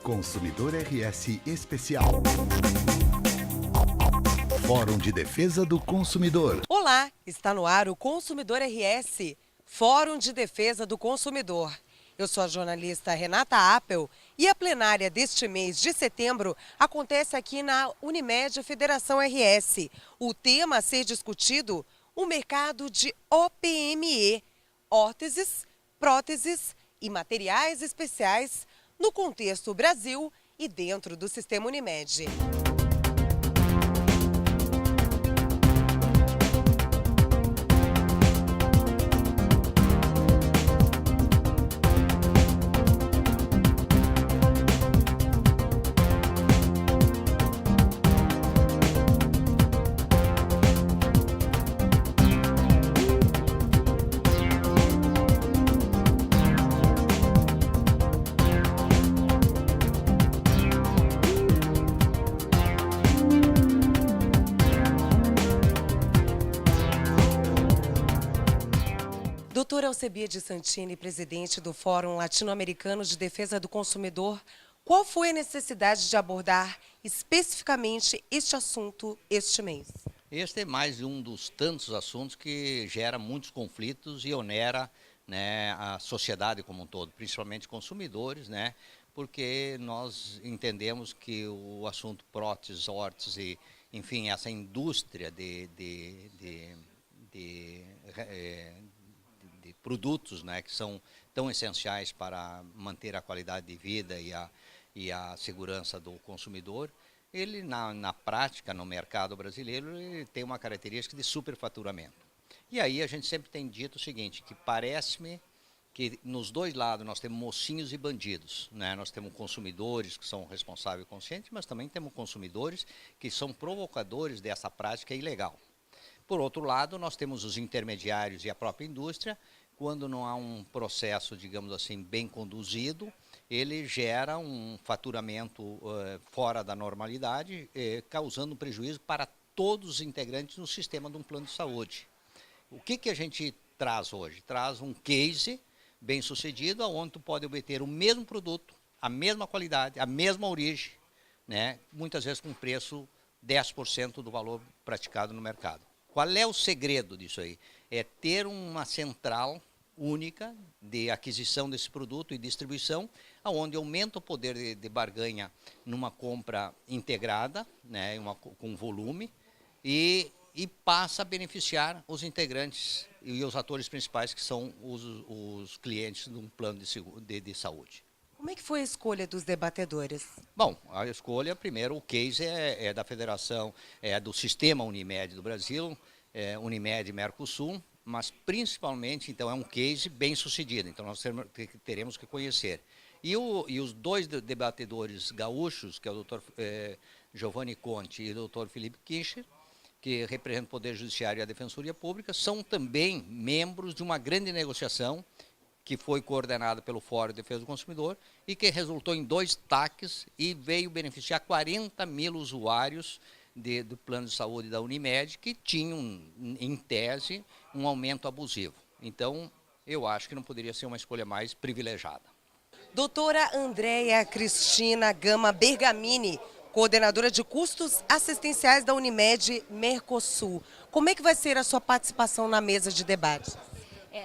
Consumidor RS Especial. Fórum de Defesa do Consumidor. Olá, está no ar o Consumidor RS, Fórum de Defesa do Consumidor. Eu sou a jornalista Renata Appel e a plenária deste mês de setembro acontece aqui na Unimed Federação RS. O tema a ser discutido, o mercado de OPME, órteses, próteses e materiais especiais no contexto Brasil e dentro do sistema Unimed. Doutora Alcebiade Santini, presidente do Fórum Latino-Americano de Defesa do Consumidor, qual foi a necessidade de abordar especificamente este assunto este mês? Este é mais um dos tantos assuntos que gera muitos conflitos e onera, né, a sociedade como um todo, principalmente consumidores, né, porque nós entendemos que o assunto próteses, órteses e, enfim, essa indústria de produtos, né, que são tão essenciais para manter a qualidade de vida e a segurança do consumidor, ele na prática, no mercado brasileiro, ele tem uma característica de superfaturamento. E aí a gente sempre tem dito o seguinte, que parece-me que nos dois lados nós temos mocinhos e bandidos, né? Nós temos consumidores que são responsáveis e conscientes, mas também temos consumidores que são provocadores dessa prática ilegal. Por outro lado, nós temos os intermediários e a própria indústria. Quando não há um processo, digamos assim, bem conduzido, ele gera um faturamento fora da normalidade, causando prejuízo para todos os integrantes no sistema de um plano de saúde. O que a gente traz hoje? Traz um case bem sucedido, onde tu pode obter o mesmo produto, a mesma qualidade, a mesma origem, né? Muitas vezes com preço 10% do valor praticado no mercado. Qual é o segredo disso aí? É ter uma central única de aquisição desse produto e distribuição, onde aumenta o poder de barganha numa compra integrada, né, com volume, e passa a beneficiar os integrantes e os atores principais, que são os clientes de um plano de saúde. Como é que foi a escolha dos debatedores? Bom, a escolha, primeiro, o case é da Federação, é do Sistema Unimed do Brasil, Unimed Mercosul, mas principalmente, então, é um case bem sucedido, então nós teremos que conhecer. E os dois debatedores gaúchos, que é o Dr. Giovanni Conte e o Dr. Felipe Kircher, que representam o Poder Judiciário e a Defensoria Pública, são também membros de uma grande negociação que foi coordenada pelo Fórum de Defesa do Consumidor e que resultou em 2 TACs e veio beneficiar 40 mil usuários do plano de saúde da Unimed, que tinham, em tese, um aumento abusivo. Então, eu acho que não poderia ser uma escolha mais privilegiada. Doutora Andréia Cristina Gama Bergamini, coordenadora de custos assistenciais da Unimed Mercosul. Como é que vai ser a sua participação na mesa de debate?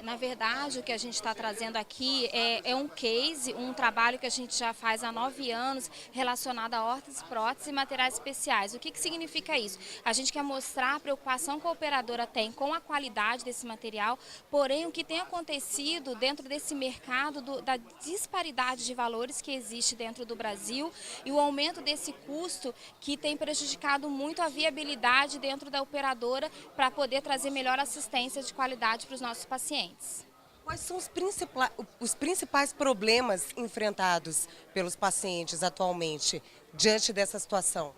Na verdade, o que a gente está trazendo aqui é um case, um trabalho que a gente já faz há 9 anos relacionado a órteses, próteses e materiais especiais. O que significa isso? A gente quer mostrar a preocupação que a operadora tem com a qualidade desse material, porém o que tem acontecido dentro desse mercado da disparidade de valores que existe dentro do Brasil e o aumento desse custo que tem prejudicado muito a viabilidade dentro da operadora para poder trazer melhor assistência de qualidade para os nossos pacientes. Quais são os principais problemas enfrentados pelos pacientes atualmente diante dessa situação?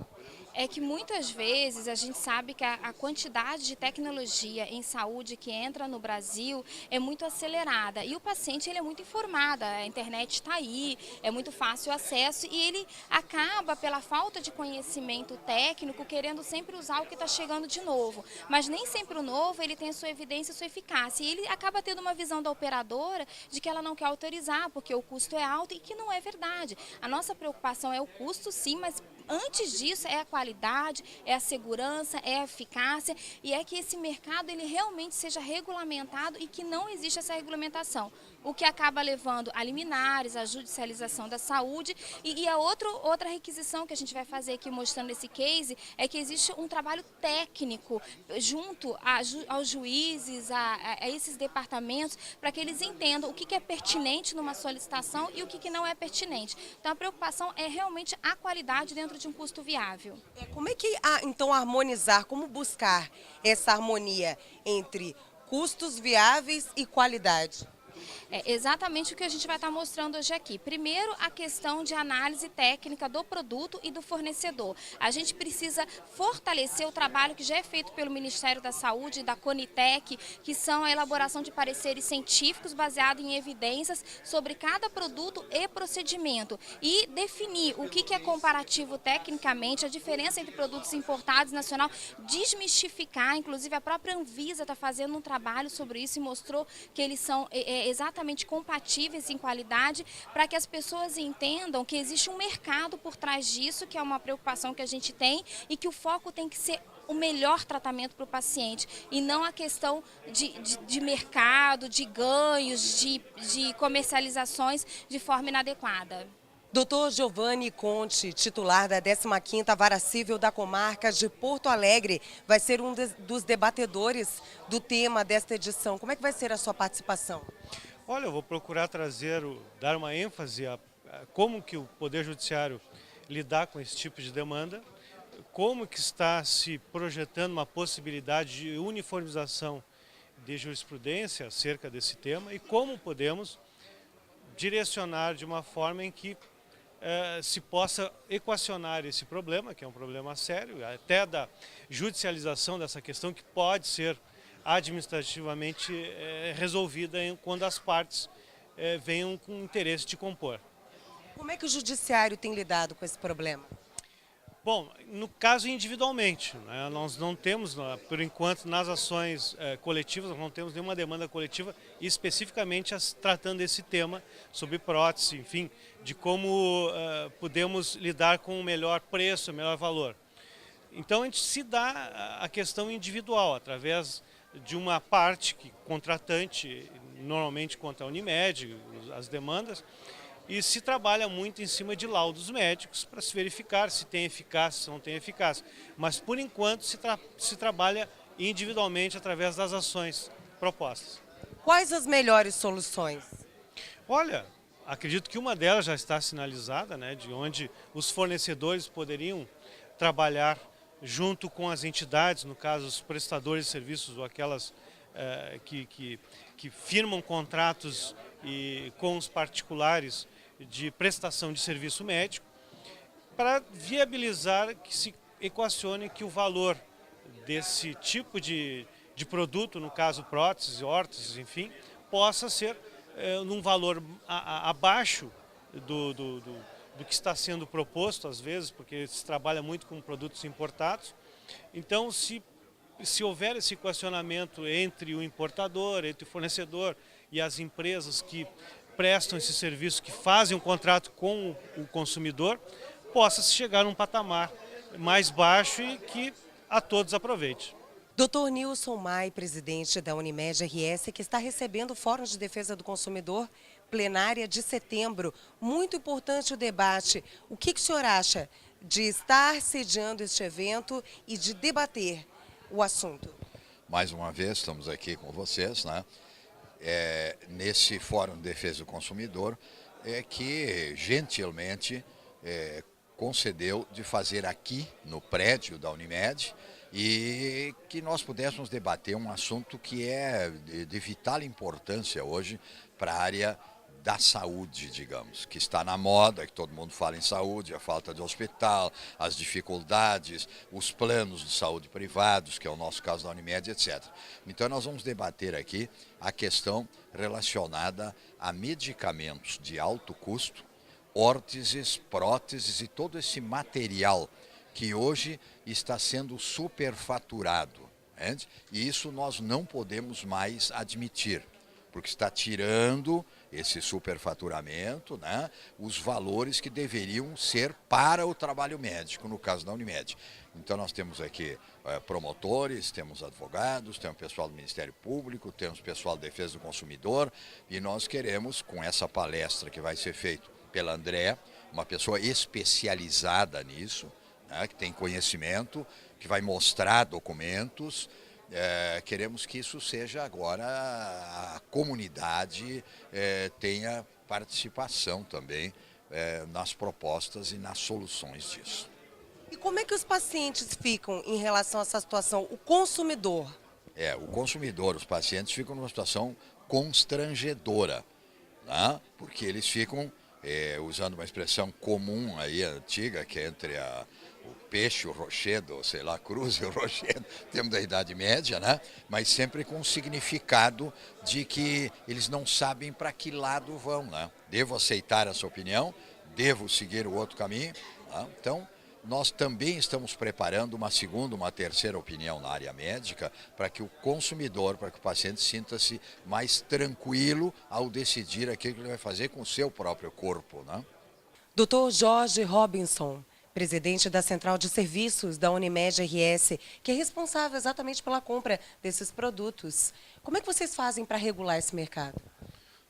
É que muitas vezes a gente sabe que a quantidade de tecnologia em saúde que entra no Brasil é muito acelerada e o paciente ele é muito informado, a internet está aí, é muito fácil o acesso e ele acaba, pela falta de conhecimento técnico, querendo sempre usar o que está chegando de novo. Mas nem sempre o novo ele tem a sua evidência e sua eficácia e ele acaba tendo uma visão da operadora de que ela não quer autorizar porque o custo é alto e que não é verdade. A nossa preocupação é o custo sim, mas antes disso é a qualidade, é a segurança, é a eficácia e é que esse mercado ele realmente seja regulamentado e que não exista essa regulamentação. O que acaba levando a liminares, a judicialização da saúde e a outra requisição que a gente vai fazer aqui mostrando esse case é que existe um trabalho técnico junto aos juízes, a esses departamentos, para que eles entendam o que é pertinente numa solicitação e o que não é pertinente. Então a preocupação é realmente a qualidade dentro de um custo viável. Como é que, então, harmonizar, como buscar essa harmonia entre custos viáveis e qualidade? É exatamente o que a gente vai estar mostrando hoje aqui. Primeiro, a questão de análise técnica do produto e do fornecedor. A gente precisa fortalecer o trabalho que já é feito pelo Ministério da Saúde e da Conitec, que são a elaboração de pareceres científicos baseados em evidências sobre cada produto e procedimento. E definir o que é comparativo tecnicamente, a diferença entre produtos importados e nacional, desmistificar, inclusive a própria Anvisa está fazendo um trabalho sobre isso e mostrou que eles são exatamente compatíveis em qualidade, para que as pessoas entendam que existe um mercado por trás disso, que é uma preocupação que a gente tem e que o foco tem que ser o melhor tratamento para o paciente e não a questão de mercado, de ganhos, de comercializações de forma inadequada. Dr. Giovanni Conte, titular da 15ª Vara Civil da Comarca de Porto Alegre, vai ser um dos debatedores do tema desta edição. Como é que vai ser a sua participação? Olha, eu vou procurar dar uma ênfase a como que o Poder Judiciário lidar com esse tipo de demanda, como que está se projetando uma possibilidade de uniformização de jurisprudência acerca desse tema e como podemos direcionar de uma forma em que se possa equacionar esse problema, que é um problema sério, até da judicialização dessa questão que pode ser administrativamente resolvida quando as partes venham com interesse de compor. Como é que o judiciário tem lidado com esse problema? Bom, no caso individualmente, né, nós não temos, por enquanto, nas ações coletivas, nós não temos nenhuma demanda coletiva especificamente tratando esse tema sobre prótese, enfim, de como podemos lidar com o melhor preço, o melhor valor. Então a gente se dá a questão individual, através de uma parte contratante, normalmente contra a Unimed, as demandas, e se trabalha muito em cima de laudos médicos para se verificar se tem eficácia, se não tem eficácia. Mas, por enquanto, se trabalha individualmente através das ações propostas. Quais as melhores soluções? Olha, acredito que uma delas já está sinalizada, né, de onde os fornecedores poderiam trabalhar junto com as entidades, no caso os prestadores de serviços ou aquelas que firmam contratos com os particulares de prestação de serviço médico, para viabilizar que se equacione que o valor desse tipo de produto, no caso próteses, órteses, enfim, possa ser num valor abaixo do que está sendo proposto, às vezes, porque se trabalha muito com produtos importados. Então, se houver esse equacionamento entre o importador, entre o fornecedor e as empresas que prestam esse serviço, que fazem um contrato com o consumidor, possa-se chegar a um patamar mais baixo e que a todos aproveite. Dr. Nilson Mai, presidente da Unimed RS, que está recebendo o Fórum de Defesa do Consumidor, plenária de setembro. Muito importante o debate. O que o senhor acha de estar sediando este evento e de debater o assunto? Mais uma vez, estamos aqui com vocês, né? Nesse Fórum de Defesa do Consumidor, que gentilmente concedeu de fazer aqui no prédio da Unimed e que nós pudéssemos debater um assunto que é de vital importância hoje para a área da saúde, digamos, que está na moda, que todo mundo fala em saúde, a falta de hospital, as dificuldades, os planos de saúde privados, que é o nosso caso da Unimed, etc. Então nós vamos debater aqui a questão relacionada a medicamentos de alto custo, órteses, próteses e todo esse material que hoje está sendo superfaturado. Entende? E isso nós não podemos mais admitir, porque está tirando esse superfaturamento, né, os valores que deveriam ser para o trabalho médico, no caso da Unimed. Então nós temos aqui promotores, temos advogados, temos pessoal do Ministério Público, temos pessoal da Defesa do Consumidor, e nós queremos, com essa palestra que vai ser feita pela Andréa, uma pessoa especializada nisso, né, que tem conhecimento, que vai mostrar documentos. Queremos que isso seja agora, a comunidade tenha participação também nas propostas e nas soluções disso. E como é que os pacientes ficam em relação a essa situação, o consumidor? O consumidor, os pacientes ficam numa situação constrangedora, né? Porque eles ficam, usando uma expressão comum aí, antiga, que é entre o peixe, o rochedo, sei lá, a cruz e o rochedo, temos da Idade Média, né? Mas sempre com o significado de que eles não sabem para que lado vão, né? Devo aceitar essa opinião? Devo seguir o outro caminho? Né? Então, nós também estamos preparando uma segunda, uma terceira opinião na área médica para que o consumidor, para que o paciente sinta-se mais tranquilo ao decidir aquilo que ele vai fazer com o seu próprio corpo, né? Dr. Jorge Robinson, presidente da Central de Serviços da Unimed RS, que é responsável exatamente pela compra desses produtos. Como é que vocês fazem para regular esse mercado?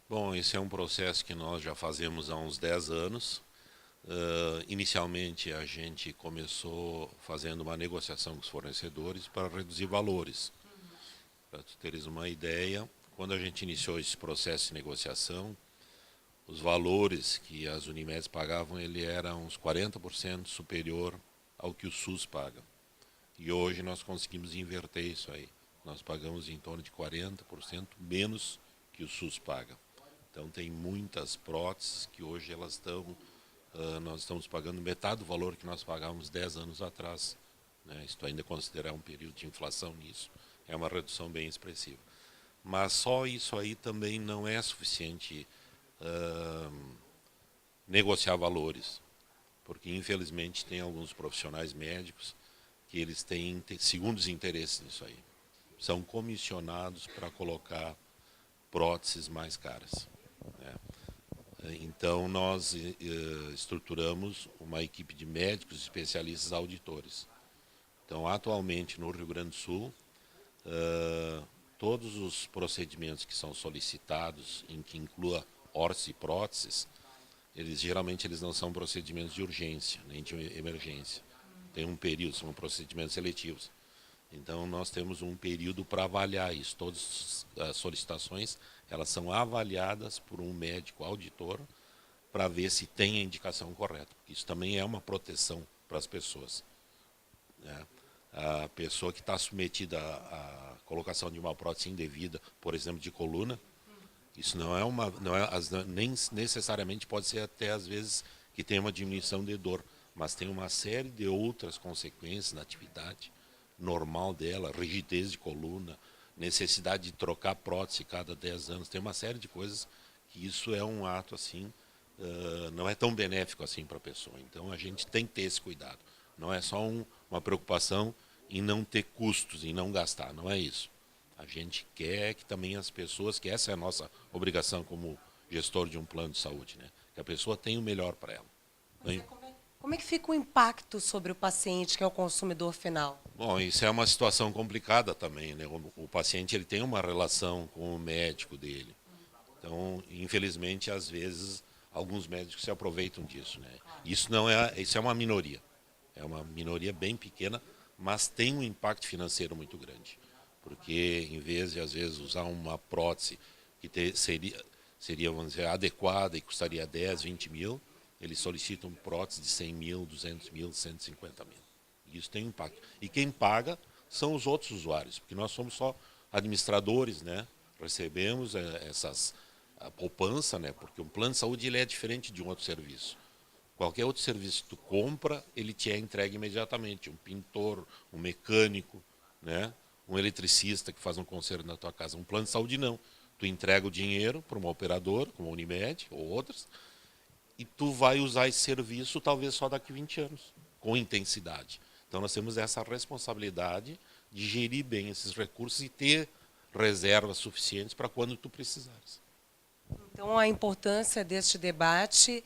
Bom, esse é um processo que nós já fazemos há uns 10 anos. Inicialmente a gente começou fazendo uma negociação com os fornecedores para reduzir valores. Para tu teres uma ideia, quando a gente iniciou esse processo de negociação, os valores que as Unimeds pagavam, ele era uns 40% superior ao que o SUS paga. E hoje nós conseguimos inverter isso aí. Nós pagamos em torno de 40% menos que o SUS paga. Então tem muitas próteses que hoje elas estão, nós estamos pagando metade do valor que nós pagávamos 10 anos atrás, né? Se tu ainda considerar um período de inflação nisso, é uma redução bem expressiva. Mas só isso aí também não é suficiente negociar valores, porque infelizmente tem alguns profissionais médicos que eles têm segundos interesses nisso aí. São comissionados para colocar próteses mais caras, né? Então nós estruturamos uma equipe de médicos especialistas auditores. Então atualmente no Rio Grande do Sul, todos os procedimentos que são solicitados, em que inclua órteses e próteses, geralmente eles não são procedimentos de urgência, nem de emergência. Tem um período, são procedimentos seletivos. Então nós temos um período para avaliar isso. Todas as solicitações, elas são avaliadas por um médico auditor para ver se tem a indicação correta. Isso também é uma proteção para as pessoas, né? A pessoa que está submetida à colocação de uma prótese indevida, por exemplo, de coluna, isso nem necessariamente pode ser até às vezes que tem uma diminuição de dor, mas tem uma série de outras consequências na atividade normal dela, rigidez de coluna, necessidade de trocar prótese cada 10 anos, tem uma série de coisas que isso é um ato assim, não é tão benéfico assim para a pessoa. Então a gente tem que ter esse cuidado. Não é só uma preocupação em não ter custos, em não gastar, não é isso. A gente quer que também as pessoas, que essa é a nossa obrigação como gestor de um plano de saúde, né? Que a pessoa tenha o melhor para ela. Como é que fica o impacto sobre o paciente, que é o consumidor final? Bom, isso é uma situação complicada também, né? O paciente ele tem uma relação com o médico dele. Então, infelizmente, às vezes, alguns médicos se aproveitam disso, né? Isso é uma minoria. É uma minoria bem pequena, mas tem um impacto financeiro muito grande. Porque em vez de, às vezes, usar uma prótese que seria, vamos dizer, adequada e custaria 10, 20 mil, eles solicitam prótese de 100 mil, 200 mil, 150 mil. Isso tem impacto. E quem paga são os outros usuários, porque nós somos só administradores, né? Recebemos a poupança, né? Porque um plano de saúde ele é diferente de um outro serviço. Qualquer outro serviço que tu compra, ele te é entregue imediatamente. Um pintor, um mecânico, né? Um eletricista que faz um conserto na tua casa. Um plano de saúde não. Tu entrega o dinheiro para uma operadora, como a Unimed ou outras, e tu vai usar esse serviço talvez só daqui a 20 anos, com intensidade. Então nós temos essa responsabilidade de gerir bem esses recursos e ter reservas suficientes para quando tu precisares. Então, a importância deste debate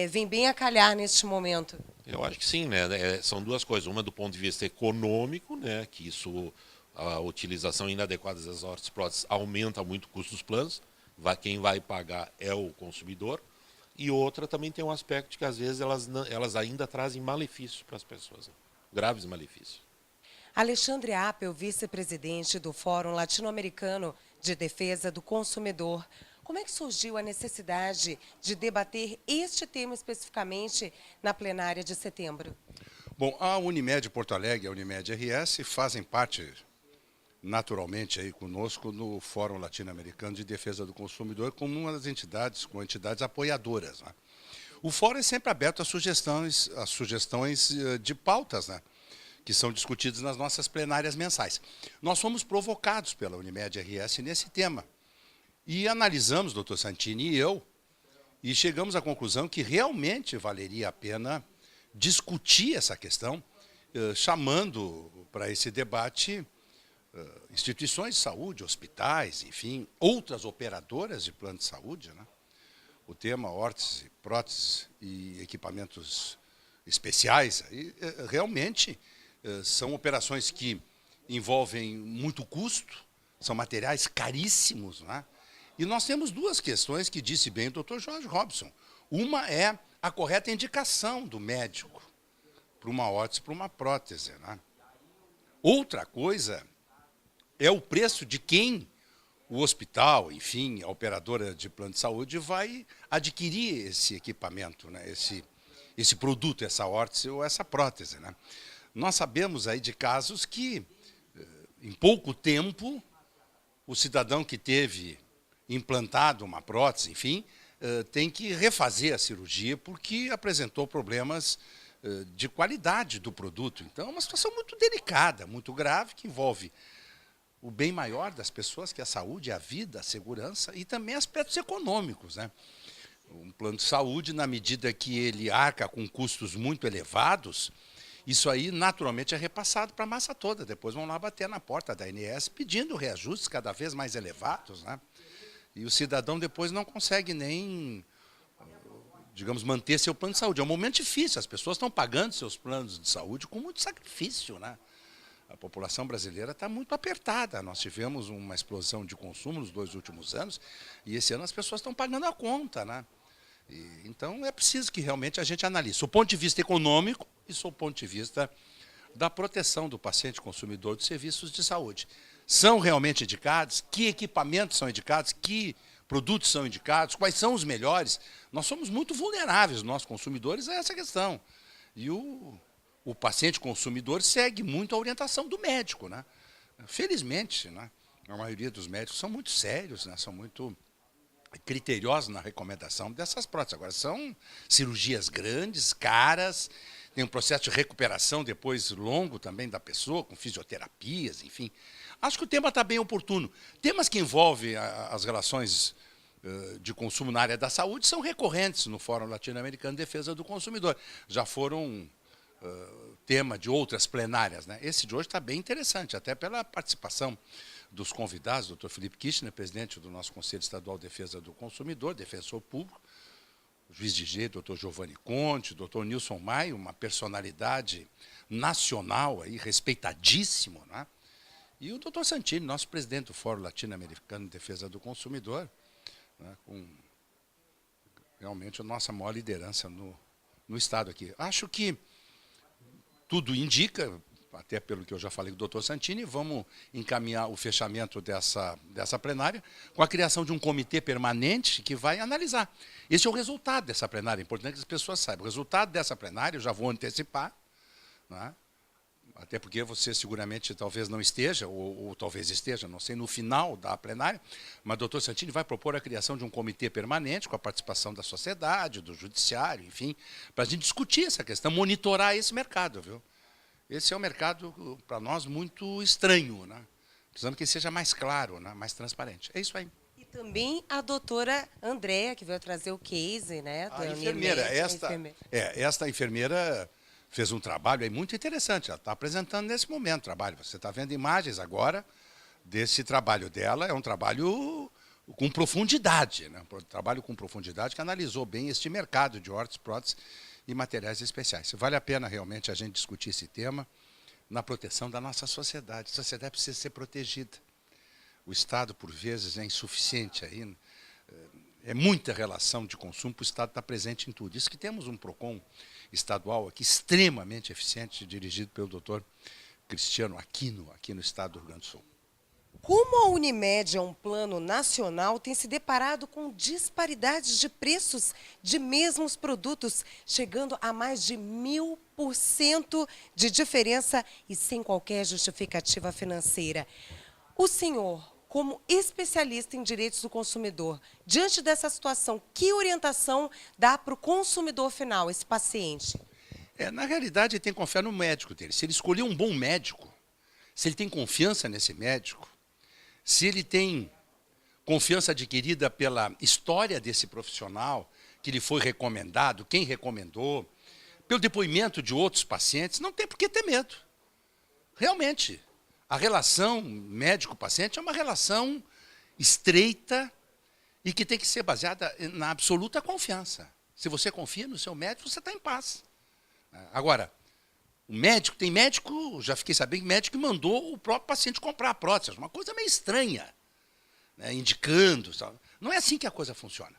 vem bem a calhar neste momento. Eu acho que sim, né? São duas coisas. Uma do ponto de vista econômico, né? Que isso, a utilização inadequada das próteses aumenta muito o custo dos planos. Quem vai pagar é o consumidor. E outra também tem um aspecto de que às vezes elas ainda trazem malefícios para as pessoas, né? Graves malefícios. Alexandre Appel, vice-presidente do Fórum Latino-Americano de Defesa do Consumidor. Como é que surgiu a necessidade de debater este tema especificamente na plenária de setembro? Bom, a Unimed Porto Alegre e a Unimed RS fazem parte, naturalmente, aí conosco no Fórum Latino-Americano de Defesa do Consumidor como uma das entidades, com entidades apoiadoras, né? O Fórum é sempre aberto a sugestões de pautas, né, que são discutidas nas nossas plenárias mensais. Nós fomos provocados pela Unimed RS nesse tema. E analisamos, doutor Santini e eu, e chegamos à conclusão que realmente valeria a pena discutir essa questão, chamando para esse debate instituições de saúde, hospitais, enfim, outras operadoras de plano de saúde, né? O tema órtese, próteses e equipamentos especiais, realmente são operações que envolvem muito custo, são materiais caríssimos, né? E nós temos duas questões que disse bem o Dr. Jorge Robson. Uma é a correta indicação do médico para uma órtese, para uma prótese, né? Outra coisa é o preço de quem o hospital, enfim, a operadora de plano de saúde vai adquirir esse equipamento, né? Esse produto, essa órtese ou essa prótese, né? Nós sabemos aí de casos que, em pouco tempo, o cidadão que teve implantado uma prótese, enfim, tem que refazer a cirurgia porque apresentou problemas de qualidade do produto. Então, é uma situação muito delicada, muito grave, que envolve o bem maior das pessoas, que é a saúde, a vida, a segurança e também aspectos econômicos, né? Um plano de saúde, na medida que ele arca com custos muito elevados, isso aí naturalmente é repassado para a massa toda. Depois vão lá bater na porta da ANS pedindo reajustes cada vez mais elevados, né? E o cidadão depois não consegue nem, digamos, manter seu plano de saúde. É um momento difícil, as pessoas estão pagando seus planos de saúde com muito sacrifício, né? A população brasileira está muito apertada. Nós tivemos uma explosão de consumo nos 2 últimos anos e esse ano as pessoas estão pagando a conta, né? Então é preciso que realmente a gente analise, do ponto de vista econômico e do ponto de vista da proteção do paciente consumidor de serviços de saúde. São realmente indicados? Que equipamentos são indicados? Que produtos são indicados? Quais são os melhores? Nós somos muito vulneráveis, nós consumidores, a essa questão. E o paciente consumidor segue muito a orientação do médico, né? Felizmente, né, a maioria dos médicos são muito sérios, né, são muito criteriosos na recomendação dessas próteses. Agora, são cirurgias grandes, caras, tem um processo de recuperação depois longo também da pessoa, com fisioterapias, enfim. Acho que o tema está bem oportuno. Temas que envolvem as relações de consumo na área da saúde são recorrentes no Fórum Latino-Americano de Defesa do Consumidor. Já foram tema de outras plenárias, né? Esse de hoje está bem interessante, até pela participação dos convidados, Dr. Felipe Kirchner, presidente do nosso Conselho Estadual de Defesa do Consumidor, defensor público, o juiz de direito, Dr. Giovanni Conte, Dr. Nilson Maio, uma personalidade nacional aí, respeitadíssimo, né? E o Dr. Santini, nosso presidente do Fórum Latino-Americano de Defesa do Consumidor, né, com realmente a nossa maior liderança no Estado aqui. Acho que tudo indica, até pelo que eu já falei com o Dr. Santini, vamos encaminhar o fechamento dessa plenária com a criação de um comitê permanente que vai analisar. Esse é o resultado dessa plenária, é importante que as pessoas saibam. O resultado dessa plenária, eu já vou antecipar, né, até porque você seguramente talvez não esteja, ou talvez esteja, não sei, no final da plenária, mas o doutor Santini vai propor a criação de um comitê permanente com a participação da sociedade, do judiciário, enfim, para a gente discutir essa questão, monitorar esse mercado, viu? Esse é um mercado, para nós, muito estranho, né? Precisamos que ele seja mais claro, né? Mais transparente. É isso aí. E também a doutora Andréa, que veio trazer o case, né? A enfermeira, esta enfermeira fez um trabalho aí muito interessante. Ela está apresentando nesse momento o trabalho. Você está vendo imagens agora desse trabalho dela. É um trabalho com profundidade, né? Um trabalho com profundidade que analisou bem este mercado de órteses, próteses e materiais especiais. Vale a pena realmente a gente discutir esse tema na proteção da nossa sociedade. A sociedade precisa ser protegida. O Estado, por vezes, é insuficiente aí. É muita relação de consumo para o Estado estar presente em tudo. Isso que temos um PROCON estadual aqui extremamente eficiente, dirigido pelo doutor Cristiano Aquino, aqui no estado do Rio Grande do Sul. Como a Unimed é um plano nacional, tem se deparado com disparidades de preços de mesmos produtos, chegando a mais de 1000% de diferença e sem qualquer justificativa financeira. O senhor, como especialista em direitos do consumidor, diante dessa situação, que orientação dá para o consumidor final, esse paciente? Na realidade, ele tem que confiar no médico dele. Se ele escolher um bom médico, se ele tem confiança nesse médico, se ele tem confiança adquirida pela história desse profissional, que lhe foi recomendado, quem recomendou, pelo depoimento de outros pacientes, não tem por que ter medo. Realmente, a relação médico-paciente é uma relação estreita e que tem que ser baseada na absoluta confiança. Se você confia no seu médico, você está em paz. Agora, o médico, tem médico, já fiquei sabendo que médico mandou o próprio paciente comprar a prótese, uma coisa meio estranha, né, indicando. Sabe? Não é assim que a coisa funciona.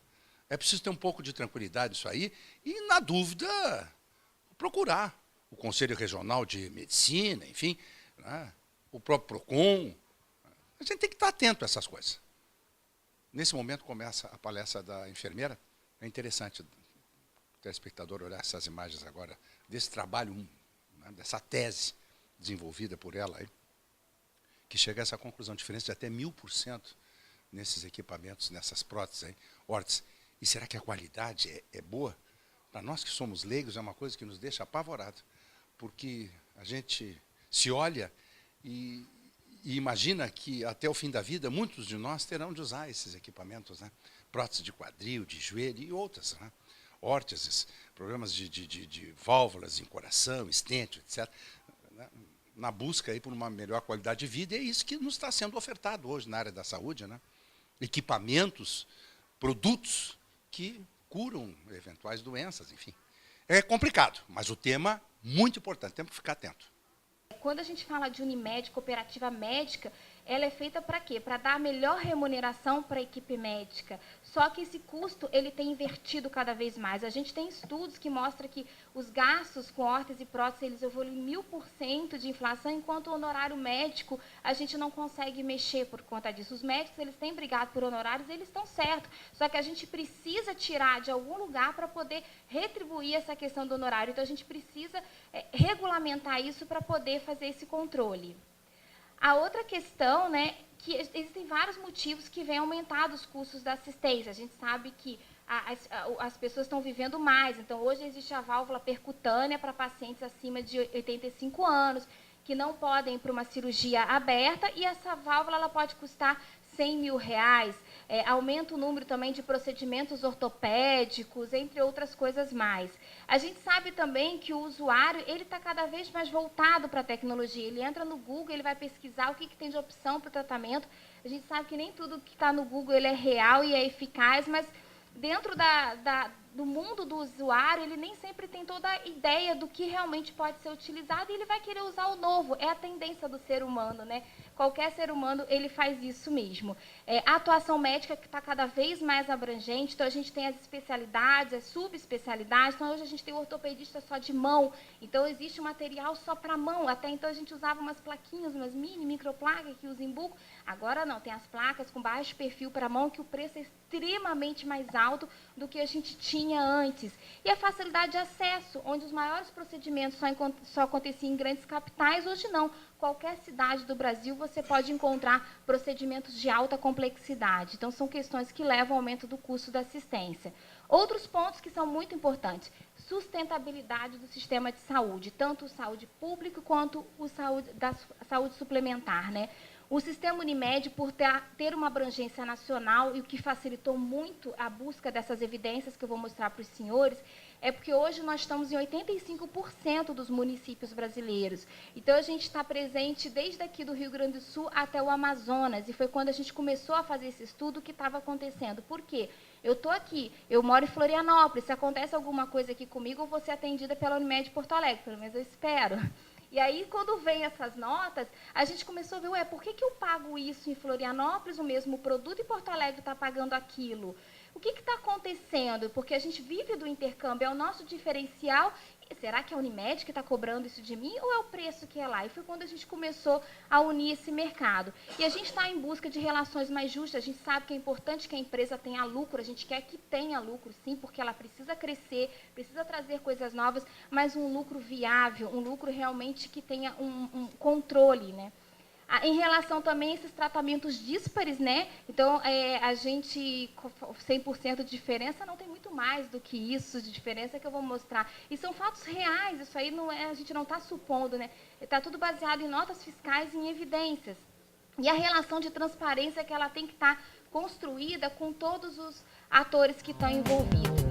É preciso ter um pouco de tranquilidade nisso aí e, na dúvida, procurar o Conselho Regional de Medicina, enfim, né, o próprio PROCON. A gente tem que estar atento a essas coisas. Nesse momento começa a palestra da enfermeira. É interessante o telespectador olhar essas imagens agora, desse trabalho, né, dessa tese desenvolvida por ela, aí, que chega a essa conclusão, diferença de até 1000% nesses equipamentos, nessas próteses, aí, órteses. E será que a qualidade é boa? Para nós que somos leigos, é uma coisa que nos deixa apavorado, porque a gente se olha e imagina que até o fim da vida, muitos de nós terão de usar esses equipamentos, né? Prótese de quadril, de joelho e outras, né? Órteses, problemas de válvulas em coração, estente, etc. Na busca aí por uma melhor qualidade de vida, é isso que nos está sendo ofertado hoje na área da saúde, né? Equipamentos, produtos que curam eventuais doenças, enfim. É complicado, mas o tema muito importante, temos que ficar atento. Quando a gente fala de Unimed, cooperativa médica, ela é feita para quê? Para dar a melhor remuneração para a equipe médica. Só que esse custo ele tem invertido cada vez mais. A gente tem estudos que mostram que os gastos com órtese e prótese eles evoluem 1000% de inflação, enquanto o honorário médico a gente não consegue mexer por conta disso. Os médicos eles têm brigado por honorários, eles estão certos. Só que a gente precisa tirar de algum lugar para poder retribuir essa questão do honorário. Então a gente precisa regulamentar isso para poder fazer esse controle. A outra questão, né, que existem vários motivos que vêm aumentando os custos da assistência. A gente sabe que as pessoas estão vivendo mais. Então, hoje existe a válvula percutânea para pacientes acima de 85 anos, que não podem ir para uma cirurgia aberta, e essa válvula ela pode custar R$100 mil. Aumenta o número também de procedimentos ortopédicos, entre outras coisas mais. A gente sabe também que o usuário ele está cada vez mais voltado para a tecnologia. Ele entra no Google, ele vai pesquisar o que tem de opção para o tratamento. A gente sabe que nem tudo que está no Google ele é real e é eficaz, mas dentro do mundo do usuário, ele nem sempre tem toda a ideia do que realmente pode ser utilizado e ele vai querer usar o novo. É a tendência do ser humano, né? Qualquer ser humano, ele faz isso mesmo. A atuação médica que está cada vez mais abrangente, então a gente tem as especialidades, as subespecialidades, então hoje a gente tem o ortopedista só de mão, então existe um material só para mão, até então a gente usava umas plaquinhas, umas microplacas que usa em buco, agora tem as placas com baixo perfil para mão, que o preço é extremamente mais alto do que a gente tinha tinha antes. E a facilidade de acesso, onde os maiores procedimentos só aconteciam em grandes capitais, hoje não. Qualquer cidade do Brasil você pode encontrar procedimentos de alta complexidade. Então, são questões que levam ao aumento do custo da assistência. Outros pontos que são muito importantes: sustentabilidade do sistema de saúde, tanto o saúde público quanto o saúde suplementar, né? O sistema Unimed, por ter uma abrangência nacional, e o que facilitou muito a busca dessas evidências que eu vou mostrar para os senhores, é porque hoje nós estamos em 85% dos municípios brasileiros. Então, a gente está presente desde aqui do Rio Grande do Sul até o Amazonas, e foi quando a gente começou a fazer esse estudo que estava acontecendo. Por quê? Eu estou aqui, eu moro em Florianópolis, se acontece alguma coisa aqui comigo, eu vou ser atendida pela Unimed Porto Alegre, pelo menos eu espero. E aí, quando vem essas notas, a gente começou a ver, por que eu pago isso em Florianópolis, o mesmo produto, e Porto Alegre está pagando aquilo? O que está acontecendo? Porque a gente vive do intercâmbio, é o nosso diferencial. E será que é a Unimed que está cobrando isso de mim, ou é o preço que é lá? E foi quando a gente começou a unir esse mercado. E a gente está em busca de relações mais justas. A gente sabe que é importante que a empresa tenha lucro, a gente quer que tenha lucro, sim, porque ela precisa crescer, precisa trazer coisas novas, mas um lucro viável, um lucro realmente que tenha um controle, né? Em relação também a esses tratamentos díspares, né? Então, a gente, 100% de diferença, não tem muito mais do que isso de diferença que eu vou mostrar. E são fatos reais, isso aí não é, a gente não está supondo, né? Está tudo baseado em notas fiscais e em evidências. E a relação de transparência é que ela tem que estar construída com todos os atores que estão envolvidos.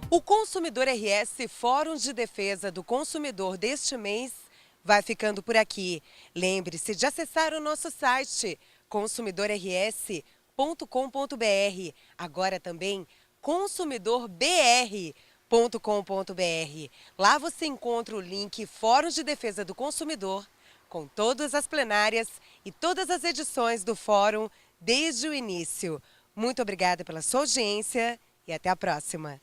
O Consumidor RS Fórum de Defesa do Consumidor deste mês vai ficando por aqui. Lembre-se de acessar o nosso site consumidorrs.com.br, agora também consumidorbr.com.br. Lá você encontra o link Fórum de Defesa do Consumidor, com todas as plenárias e todas as edições do Fórum desde o início. Muito obrigada pela sua audiência e até a próxima.